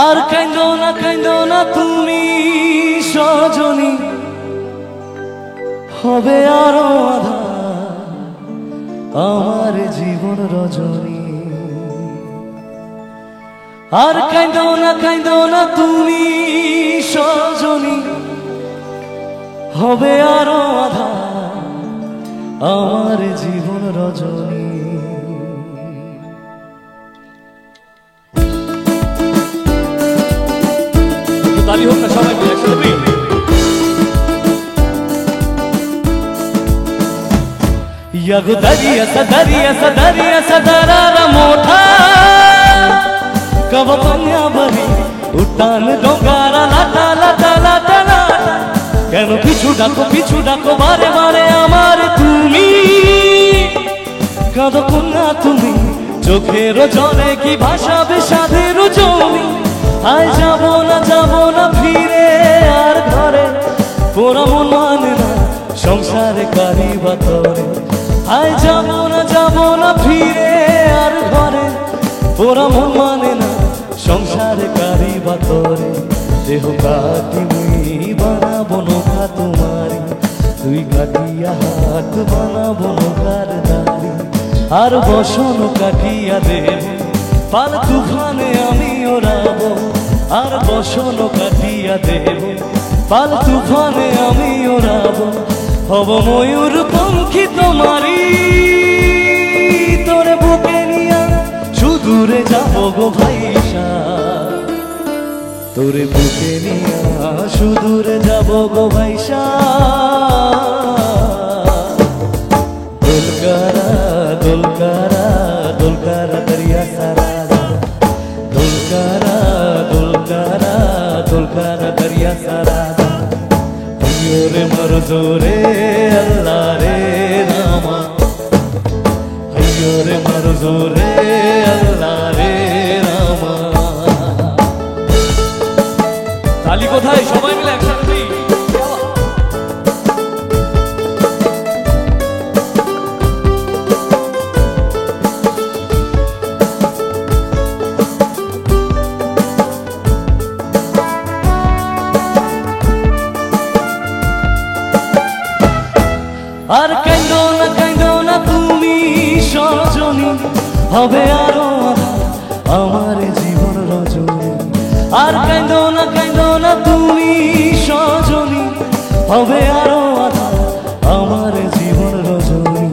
আর কাঁদো না তুমি সজনী, হবে আরো আঁধার আমার জীবন রজনী। আর কাঁদো না তুমি সজনী, হবে আরো আঁধার আমার জীবন রজনী। তালি হোক না সবাই মিলে একসাথে। यगो दरिया सा दरारा मोठा कब बन्या बरी उठान डोंगारा लाटा लाटा लाटा लाटा केन पिछू डाको बारे बारे आमार तुमी कादो कन्या तुमी चोखेर जले की भाषा बेसाधेर जमी। आय जाबो ना फिरे आर घरे पोरा मन माने ना संसारे कारी बातरे। आय जाबो ना फिरे आर घरे पोरा मन माने ना संसारे कारी बातरे। देह काटी मुई बानाबो नौका तुम्हारी तुई काटिया हाथ बानाबो नौकार दारी। आर बसन काटिया देब पाल तुफाने आमी ओराबो। आर बसन काटिया देब पाल तुफाने आमी ओराबो। हब मयूर पंखी तुम्हारी तोरे बुके निया सुदूरे जाबो गो भाईसा। तोरे बुके निया सुदूरे जाबो गो भाईसा। दुलकारा दुलकारा दुलकारा दरिया सारा दुलकारा दुलकारा दुलकारा दरिया सारा। रे मरो जोरे अल्लाह रे रामा रे मरो जोरे अल्लाह रे रामा। ताली कोथाय सबाई मिले एकसाथे। আর কাঁদো না তুমি সজনী, হবে আরো আঁধার আমার জীবন রজনী। আর কাঁদো না তুমি সজনী, হবে আরো আঁধার আমার জীবন রজনী।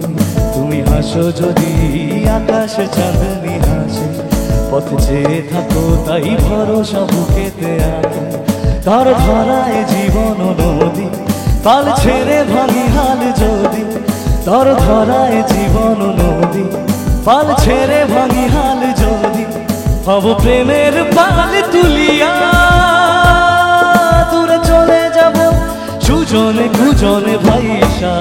তুমি হাসো যদি আকাশে চাঁদনি হাসে, পথ চেয়ে থাকো তাই ভরসা বুকেতে আগে। ধর ধরায় জীবন নদী পাল ছেড়ে ভাঙি হাল যদি। ধর ধরায় জীবন নদী পাল ছেড়ে ভাঙি হাল যদি। হব প্রেমের পাল তুলিয়া দূরে চলে যাব সুজনে কুজনে ভাইসা।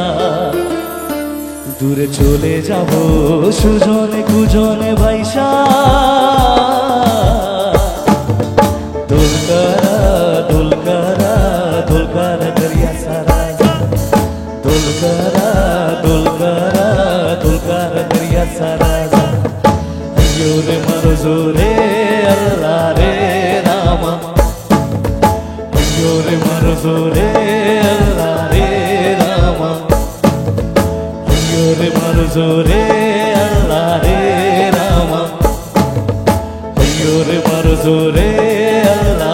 দূরে চলে যাব সুজনে কুজনে ভাইসা। দুলকারা দুলকারা দুলকারা দরিয়া সারা दुलकारा दुलकारा दुलकारा दरिया सारा। रे मरो जोरे अल्लाह रे रामा रे मरो जोरे अल्लाह रे रामा रे मरो जोरे अल्लाह रे रामा रे मरो जोरे अल्लाह